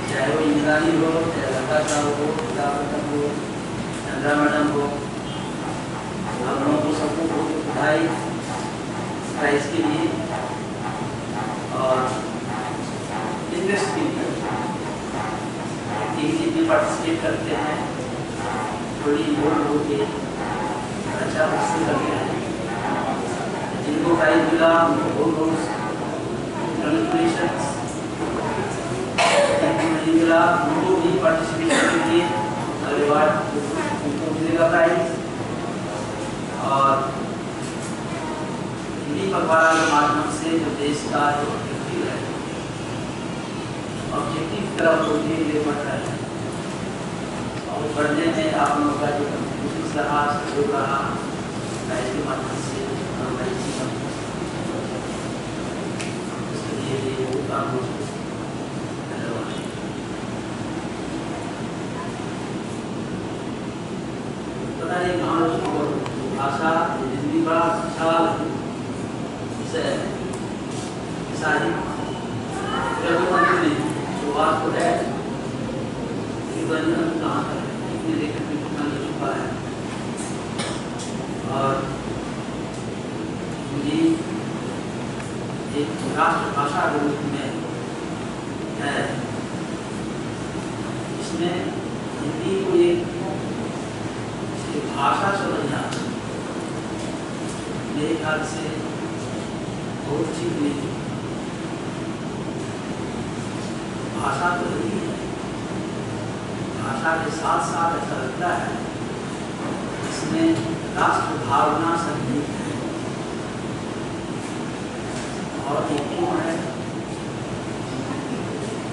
चाहे वो इंद्राणी हो, चाहे लता साहब हो, मैडम हो, चंद्रा मैडम हो, हम लोगों को सबको बधाई प्राइज के लिए और इंटरेस्ट के लिए एक्टिविटी में पार्टिसिपेट करते हैं, थोड़ी इन्वॉल्व होके अच्छा हासिल करते हैं। जिनको प्राइज मिला उनको बहुत बहुत कंग्रेचुलेशंस, जिनको नहीं मिला उनको भी पार्टिसिपेशन के लिए अगले बार उनको मिलेगा प्राइज। और हिंदी पखवाड़ा के माध्यम से जो देश का जो ऑब्जेक्टिव है, ऑब्जेक्टिव की तरफ मुझे ये बढ़ रहा है और बढ़ने में आप लोगों का जो कंट्रीब्यूशन रहा, सहयोग रहा, प्राइज के माध्यम से उसके लिए वो काम हो पता नहीं कहाँ भाषा हिंदी बड़ा अच्छा विषय है। सारी शुरुआत को है कहाँ तक इतने लेखन में कितना लिख चुका है और हिंदी एक राष्ट्रभाषा के रूप में है। इसमें हिंदी को एक भाषा समझना मेरे ख्याल से बहुत ठीक नहीं। भाषा तो नहीं है, भाषा के साथ साथ ऐसा लगता है इसमें राष्ट्र भावना संगीत है और एक है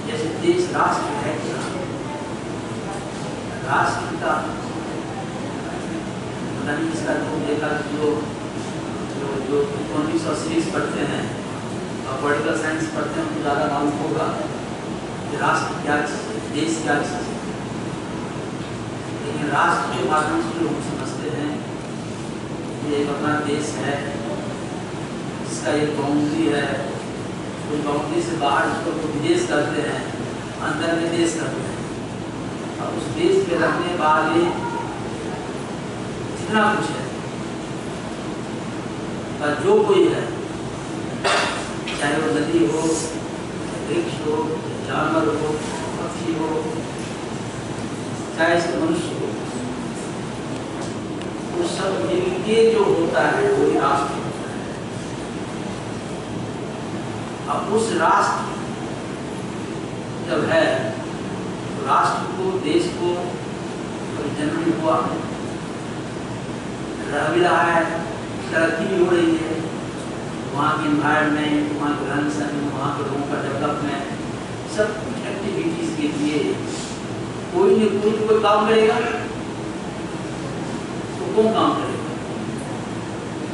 जैसे देश राष्ट्र है क्या, राष्ट्र का इसका जो देखा जो इकोनॉमिक्स और सीरीज पढ़ते हैं और पॉलिटिकल साइंस पढ़ते हैं उनको ज़्यादा मालूम होगा कि राष्ट्र क्या चीज़ है, देश क्या चीज़ है। लेकिन राष्ट्र के माध्यम से लोग समझते हैं ये एक अपना देश है जिसका एक बाउंड्री है, उस बाउंड्री से बाहर उसको विदेश करते हैं, अंदर में देश करते हैं और उस देश के रहने वाले जितना कुछ है जो कोई है, चाहे वो नदी हो, वृक्ष हो, जानवर हो, पक्षी हो, चाहे मनुष्य हो, वो सब मिलके जो होता है वही राष्ट्र होता है। अब उस राष्ट्र जब है तो राष्ट्र को, देश को जन्म हुआ, रह भी रहा है, तरक्की भी हो रही है, वहाँ की इन्वायरमेंट, वहाँ के रहन सहन, वहाँ के लोगों का डेवलपमेंट, सब कुछ एक्टिविटीज़ के लिए कोई न कोई काम करेगा। तो कौन काम करेगा?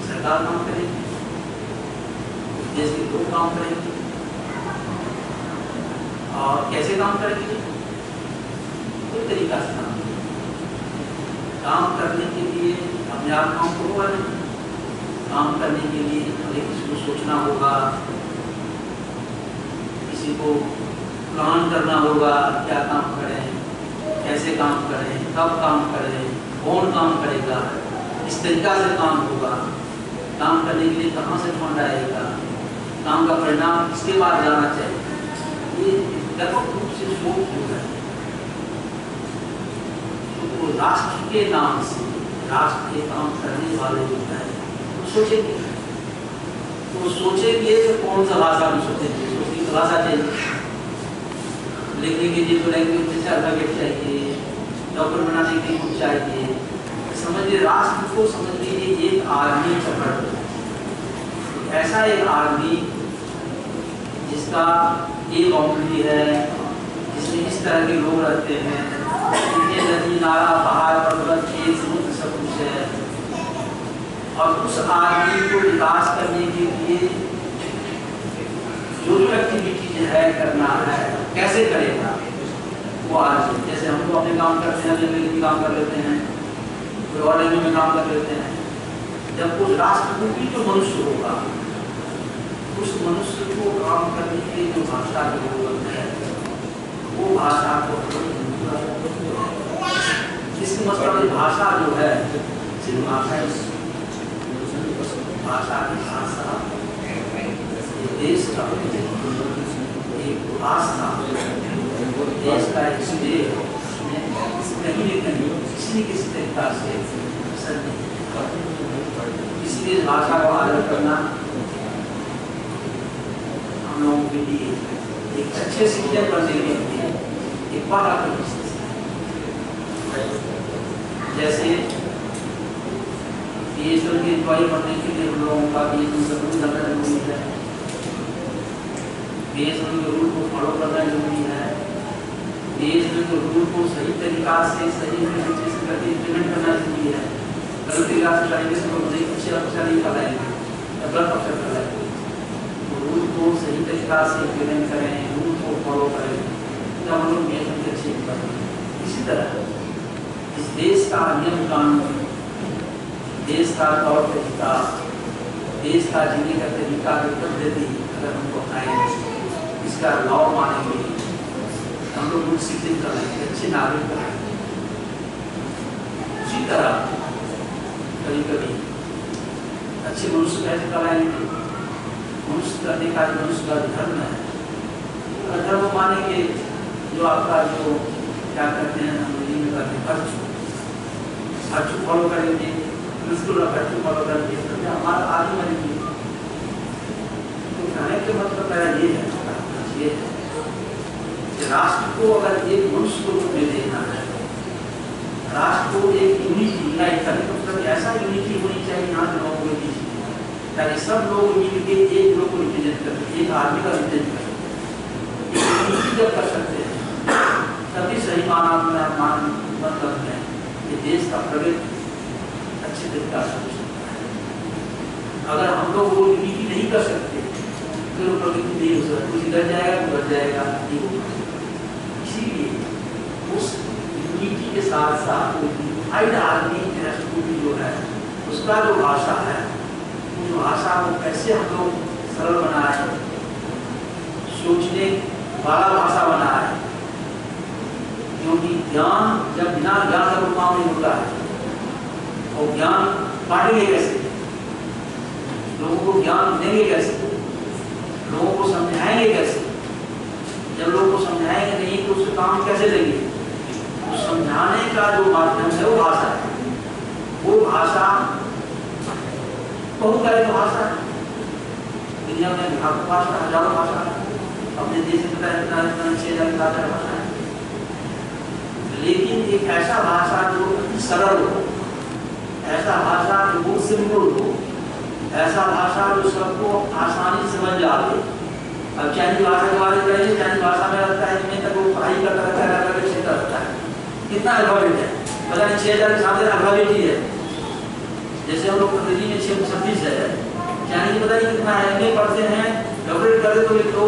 सरकार काम करेगी, देश के लोग काम करेंगे और कैसे काम करेंगे? कोई तरीका से काम करने के लिए अपने आप काम को होगा नहीं, काम करने के लिए किसी को सोचना होगा, किसी को प्लान करना होगा, क्या काम करें, कैसे काम करें, कब काम करें, कौन काम करेगा, इस तरीका से काम होगा, काम करने के लिए कहाँ से फंड आएगा, काम का परिणाम किसके बाद जाना चाहिए, ये व्यापक रूप से सोच हो रहा है। तो राष्ट्र के नाम से राष्ट्र के काम करने वाले जो है सोचेंगे, तो सोचेंगे तो कौन सा भाषा में सोचेंगे, उसकी भाषा चाहिए, लिखने के लिए तो लैंग्वेज जैसे अल्फाबेट चाहिए, डॉक्यूमेंट बनाने के लिए कुछ चाहिए। समझिए राष्ट्र को समझ लीजिए एक आर्मी चक्र, ऐसा एक आर्मी जिसका एक बाउंड्री है, जिसमें इस तरह के लोग रहते हैं, इतने नदी नाला पहाड़ पर्वत खेत समुद्र सब कुछ है। और उस आदमी को विकास करने के लिए जो जो एक्टिविटीज है करना है, कैसे करेगा वो आज जैसे हम लोग अपने काम करते हैं, जंगल में काम कर लेते हैं, कोई और जंगल में काम कर लेते हैं। जब उस राष्ट्र की जो मनुष्य होगा, उस मनुष्य को काम करने के लिए जो भाषा की जरूरत भाषा को इसकी मतलब भाषा जो है सिर्फ भाषा के साथ साथ देश का एक आस्था, देश का एक स्टेट कहीं न कहीं किसी न किसी तरीका से असर नहीं, इसलिए भाषा को आदर करना हम लोगों के लिए एक अच्छे सिटीजन बनने के लिए एक बड़ा कोशिश है। जैसे PhD की इंक्वायरी बनने के लिए हम लोगों का भी जरूरी है, PhD के रूल को फॉलो करना जरूरी है, PhD के रूल को सही तरीका से सही इम्प्लीमेंटेशन करके इम्प्लीमेंट करना जरूरी है। गलत तरीका से करेंगे तो लोग अच्छे अक्षर नहीं कर लाएंगे, गलत अक्षर कर लाएंगे। रूल को सही तरीका से इम्प्लीमेंट करें, रूल को फॉलो करें, तब हम लोग मेहनत अच्छी करें। इसी तरह इस देश का नियम कानून, देश का तौर तरीका, देश का जीने का तरीका की पद्धति अगर हमको अपनाएंगे, इसका लॉ मानेंगे, हम लोग गुड सिटीजन करेंगे, अच्छे नागरिक करेंगे। उसी तरह कभी कभी अच्छे मनुष्य कैसे कराएंगे, मनुष्य करने का जो मनुष्य का धर्म है, अगर धर्म मानेंगे जो आपका जो क्या कहते हैं अंग्रेजी में कहते हैं वर्चू फॉलो करेंगे, प्रिंसिपल ऑफ वर्चू फॉलो करेंगे, तो हमारा आगे बनेंगे। तो कहने के मतलब मेरा ये है कि राष्ट्र को अगर एक मनुष्य को रूप में देना है, राष्ट्र को एक यूनिटी यूनाइट करने का मतलब ऐसा यूनिटी होनी चाहिए यहाँ के लोगों के बीच में, ताकि सब लोग मिल के एक लोग को रिप्रेजेंट करते, एक आदमी का रिप्रेजेंट करते, एक यूनिटी जब कर सकते हैं तभी सही मतलब है कि देश का प्रगति अच्छे तरीका से हो सकता है। अगर हम लोग वो यूनिटी नहीं कर सकते तो प्रगति नहीं हो सकती, कुछ इधर जाएगा तो उधर जाएगा, नहीं होगा। इसीलिए उस यूनिटी के साथ साथ यूनिफाइड आर्मी राष्ट्रपति जो है उसका जो भाषा है, उस भाषा को कैसे हम लोग सरल बनाए, सोचने वाला भाषा बनाए, क्योंकि ज्ञान जब बिना ज्ञान का काम नहीं होता है, और ज्ञान बांटेंगे कैसे, लोगों को ज्ञान देंगे कैसे, लोगों को समझाएंगे कैसे, जब लोगों को समझाएंगे नहीं तो उससे काम कैसे देंगे। तो समझाने का जो माध्यम है वो भाषा है, वो भाषा बहुत सारी भाषा है, दुनिया में लाखों भाषा, हजारों भाषा है, अपने देश में 6,000 भाषा है, लेकिन एक ऐसा भाषा जो सरल हो, ऐसा भाषा जो बहुत सिंपल हो, ऐसा भाषा जो सबको आसानी से समझ जाए। अब चाइनीज भाषा के बारे में कहेंगे, चाइनीज भाषा में लगता है कि तक वो पढ़ाई करता रहता है, अलग अलग क्षेत्र रहता है, कितना अल्फाबेट है, पता नहीं 6,000 के साथ अल्फाबेट ही है। जैसे हम लोग अंग्रेजी में 626 है, चाइनीज पता नहीं कितना है, नहीं पढ़ते हैं, डॉक्टरेट करते तो एक तो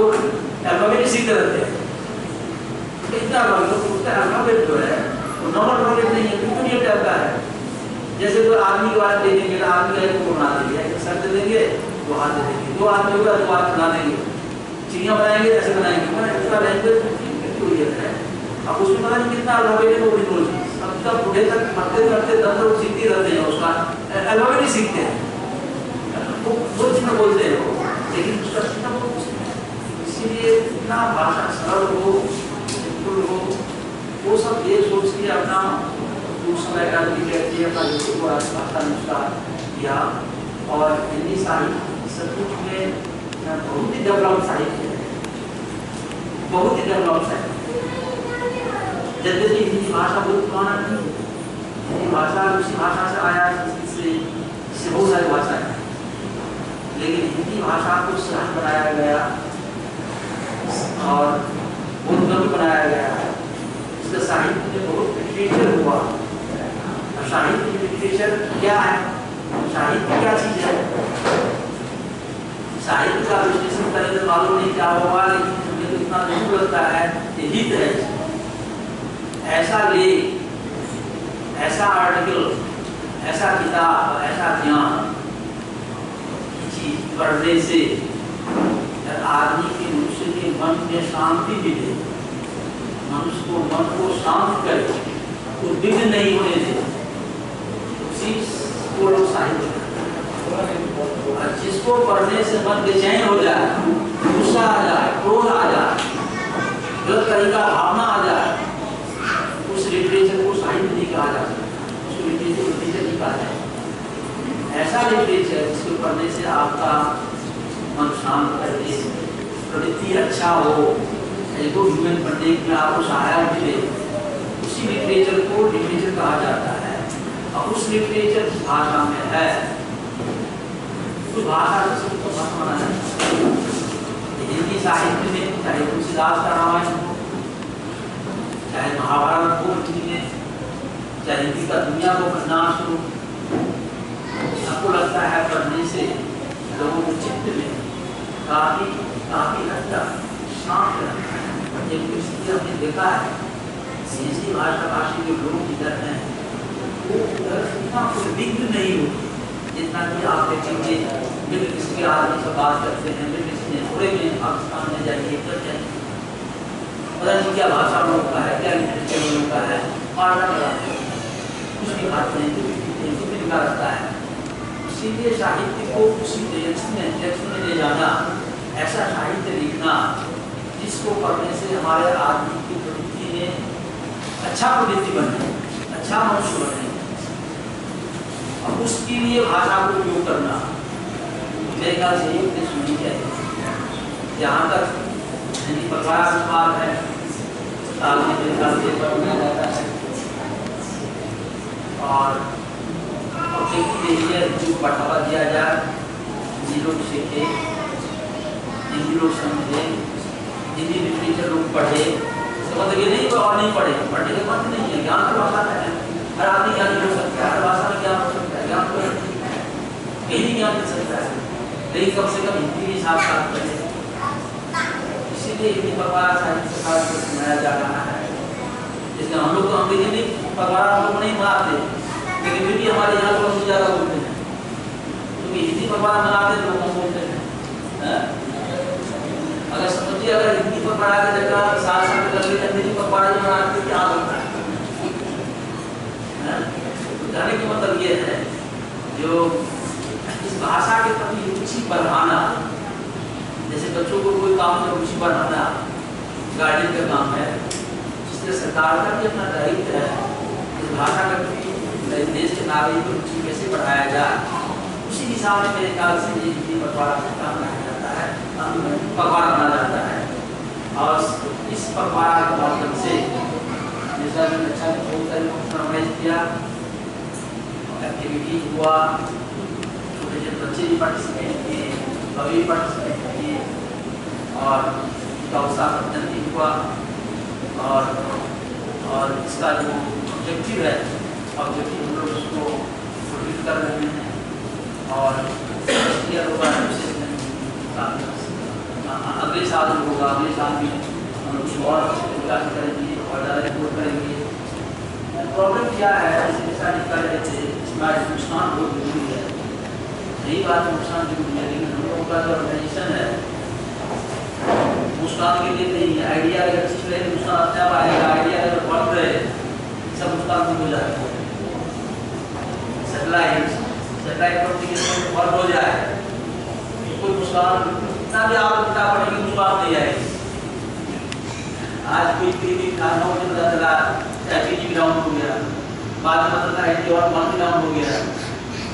अल्फाबेट सीखते रहते हैं, इतना उसका अल्फाबेट जो है वो नॉर्मल अल्फाबेट नहीं है, बिल्कुल ये टाइप का है। जैसे कोई आदमी के बारे में देखेंगे तो आदमी का एक बना देंगे, एक सर दे देंगे, दो हाथ दे देंगे, दो आदमी होगा दो हाथ बना देंगे, चिड़िया बनाएंगे ऐसे बनाएंगे, इसका लैंग्वेज है। अब उसमें पता नहीं कितना अल्फाबेट है, वो भी रोज अब तक बुढ़े तक पढ़ते करते दस लोग सीखते रहते हैं, उसका अल्फाबेट ही सीखते हैं, वो जितना बोलते हैं वो, लेकिन उसका सीखना बहुत मुश्किल है। इसीलिए इतना भाषा सरल हो, सिंपल हो, वो सब ये सोच के अपना उस समय का अपना भाषा नुस्खा किया, और हिंदी साहित्य सचमुच में बहुत ही डेवलप साहित्य है, बहुत ही डेवलप साहित्य। यद्यपि हिंदी भाषा बहुत पुराना नहीं, हिंदी भाषा उसी भाषा से आया जिससे बहुत सारी भाषाएं हैं, लेकिन हिंदी भाषा को सरल बनाया गया और बोधगम्य बनाया गया है। इसका साहित्य में बहुत लिटरेचर हुआ। साहित्य लिटरेचर क्या है, साहित्य क्या चीज है, साहित्य का विश्लेषण करें तो मालूम नहीं क्या होगा, लेकिन मुझे तो इतना जरूर लगता है कि हित है। ऐसा लेख, ऐसा आर्टिकल, ऐसा किताब, ऐसा ज्ञान चीज पढ़ने से आदमी के मनुष्य के मन में शांति मिले, मनुष्य को मन को शांत करे, तो विघ्न नहीं होने दे, उसी को लोग साहित्य कहते हैं। और जिसको पढ़ने से मन बेचैन हो जाए, गुस्सा आ जाए, क्रोध आ जाए, गलत तरीका भावना आ जाए, उस लिटरेचर को साहित्य नहीं कहा जा सकता, उसको लिटरेचर नहीं कहा जाए। ऐसा लिटरेचर जिसको पढ़ने से आपका मन शांत करे, प्रवृत्ति अच्छा हो, एगो ह्यूमन पढ़ने में आपको सहायक मिले, उसी लिटरेचर को लिटरेचर कहा जाता है। और उस लिटरेचर जिस भाषा में है, उस भाषा को भाषा माना जाता है। हिंदी साहित्य में चाहे तुलसीदास का रामायण हो, चाहे महाभारत हो हिंदी में, चाहे हिंदी का दुनिया को उपन्यास हो, आपको लगता है पढ़ने से लोगों के चित्त में काफी हद तक शांत रहता है। जबकि स्थिति हमने देखा है, हिंदी भाषाभाषी जो लोग इधर हैं, वो इतना कोई विघ्न नहीं होती जितना कि आप देखेंगे मिल किसी आदमी से बात करते हैं, मिल किसी थोड़े में पाकिस्तान में जाइए, इधर जाइए, पता नहीं क्या भाषा लोगों का है, क्या लिटरेचर लोगों का है, मारना लगाते हैं, कुछ भी खाते हैं, कुछ भी निकाल रखता है। इसीलिए साहित्य को उसी डायरेक्शन में ले जाना, ऐसा साहित्य लिखना जिसको पढ़ने से हमारे आदमी की प्रवृत्ति में अच्छा प्रवृत्ति बने, अच्छा मनुष्य बने, और उसके लिए भाषा को उपयोग करना मेरे ख्याल से एक देश होनी चाहिए। जहाँ तक हिंदी परिवार की बात है, साल में बनाया जाता है, और जो बढ़ावा दिया जाए, हिंदी लोग सीखे, हिंदी लोग समझे, हिंदी लिटरेचर लोग पढ़े, मतलब ये नहीं और नहीं पढ़े, पढ़ने के मत नहीं है, ज्ञान की भाषा है, हर आदमी ज्ञान हो सकता है, हर भाषा में ज्ञान हो सकता है, ज्ञान तो कहीं भी ज्ञान मिल सकता है, लेकिन कम से कम हिंदी के साथ साथ पढ़े। इसीलिए हिंदी परिवार साहित्य सभा को सुनाया जा रहा है। इसलिए हम लोग तो अंग्रेजी में परिवार हम लोग नहीं मनाते, लेकिन फिर भी हमारे यहाँ लोग ज़्यादा बोलते हैं, क्योंकि हिंदी परिवार मनाते लोग हम बोलते हैं। अगर समझिए, अगर हिंदी परिवार की जगह साथ अंग्रेजी परिवार जो मनाते क्या होता है, कहने का मतलब ये है, जो इस भाषा के प्रति रुचि बढ़ाना, जैसे बच्चों को कोई काम में रुचि बढ़ाना गार्डियन का काम है, इसलिए सरकार का भी अपना दायित्व है इस भाषा के प्रति देश के नागरिक को रुचि कैसे बढ़ाया जाए। उसी हिसाब में मेरे ख्याल से ये हिंदी पखवाड़ा काम बनाया जाता है, पखवाड़ा बना जाता है। और इस पखवाड़ा के माध्यम से जैसा अच्छा ऑर्गेनाइज किया, एक्टिविटी हुआ, छोटे छोटे बच्चे भी पार्टिसिपेट किए, कवि पार्टिसिपेट किए, और उसका उत्साह भी हुआ। और इसका जो ऑब्जेक्टिव है, ऑब्जेक्टिव हम लोग उसको फुलफिल कर रहे हैं, और अगले साल होगा, अगले साल भी हम लोग और विकास करेंगे और ज़्यादा रिपोर्ट करेंगे। प्रॉब्लम क्या है, ऐसा निकल रहे थे, इसमें नुकसान बहुत जरूरी है, यही बात नुकसान जरूरी है, लेकिन हम लोगों का जो ऑर्गेनाइजेशन है नुकसान के लिए नहीं है। आइडिया अगर अच्छी रहे नुकसान अपने आप आएगा, आइडिया अगर बढ़ रहे सब नुकसान दूर हो जाएगा। सेटेलाइट कम्युनिकेशन बंद हो जाए, कोई नुकसान कितना भी आप किताब पढ़ेंगे नुकसान नहीं आएगी। आज कोई भी खाना हो पता चला एलपीजी डाउन हो गया, बाद में पता चला आईटी और वन डाउन हो गया,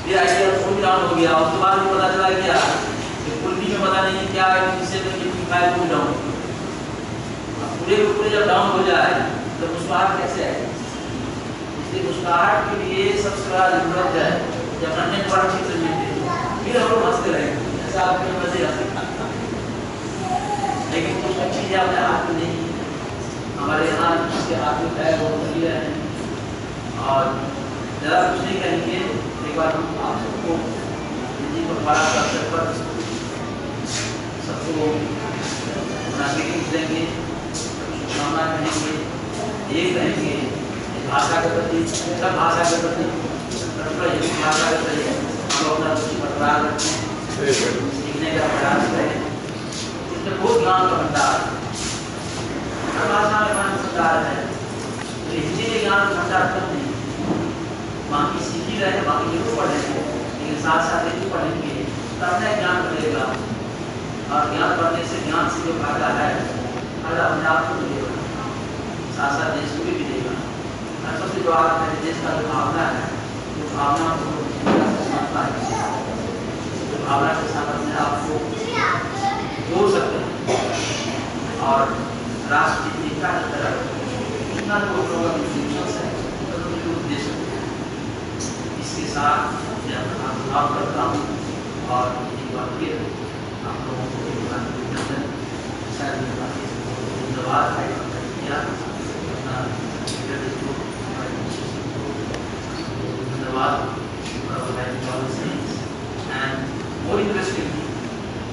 फिर आईटी और फोन डाउन हो गया, उसके बाद पता चला क्या कुल्फी में पता नहीं क्या इससे फाइल डाउन। पूरे जब डाउन हो जाए तो मुस्कुराहट कैसे आएगी? इसलिए मुस्कुराहट के लिए सबसे बड़ा जरूरत है जब अन्य पर चित्र मिलते फिर हम लोग हंसते रहेंगे, ऐसा आपके मजे हंसे। लेकिन कुछ चीज़ें अपने हाथ में नहीं, हमारे यहाँ जिसके हाथ में है वो लगी रहे हैं, और ज़्यादा कुछ नहीं कहेंगे। एक बार हम आप सबको हिंदी पखवाड़ा के अवसर पर सबको मीटिंग देंगे, शुभकामना कहेंगे, एक रहेंगे भाषा के प्रति, सब भाषा के प्रति, भाषा के प्रति हम लोग अपना रुचि बरकरार रखें, सीखने का प्रयास करें। इसमें बहुत ज्ञान का भंडार, हर भाषा में ज्ञान भंडार साथ साथ यदि पढ़ेंगे तो अपना ज्ञान बढ़ेगा, और ज्ञान बढ़ने से ज्ञान से जो फायदा है फायदा अपने आप को मिलेगा, साथ साथ देश को भी मिलेगा। और सबसे बड़ा है देश का जो भावना है, जो भावना को समझता है, जो भावना के साथ अपने आप को जोड़ सकते हैं और राष्ट्र की एकता की तरफ इतना लोगों का विश्वास है तो दे सकते हैं। इसके साथ मैं अपना समाप्त करता हूँ और एक बार फिर आप लोगों को अभिनंदन, धन्यवाद किया अपना धन्यवाद। एंड मोर इंटरेस्टिंग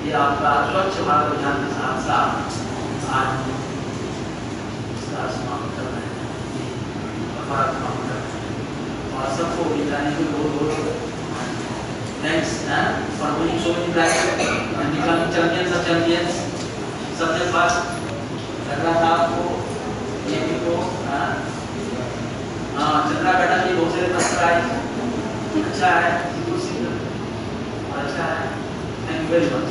ये आपका स्वच्छ भारत अभियान के साथ साथ आज इसका समाप्त कर रहे हैं और सबको जाने के बहुत बहुत thanks for doing so many practice and becoming champions of champions. सबसे फर्स्ट चंद्रा साहब को, जेपी को, चंद्रा मैडम जी बहुत सारे फर्स्ट प्राइज, अच्छा है, अच्छा है, थैंक यू वेरी मच।